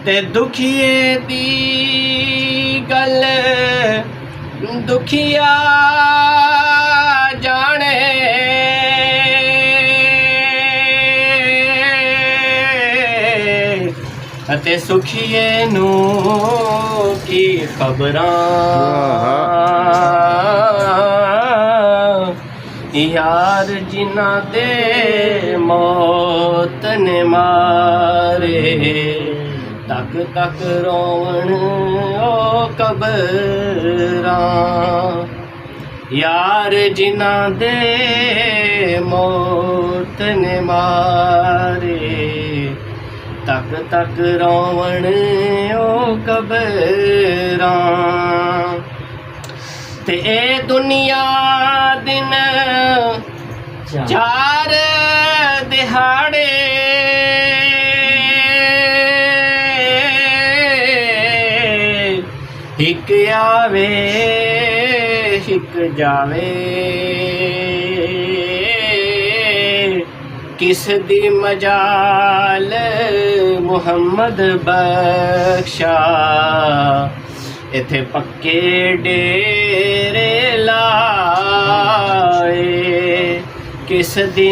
ते दुखिए दी गल दुखिया जाने अते सुखिए नू की खबरां यार जिन्ना दे मौत ने मारे तक तक रोवण ओ कबरां यार जिन्ना दे मौत ने मारे तक तक रोवण ओ कबरां ते ए दुनिया दिन चार दिहाड़े हिक आवे हिक जावे किस दी मजाल मुहम्मद बख्शा इथे पक्के डेरे लाए किस दी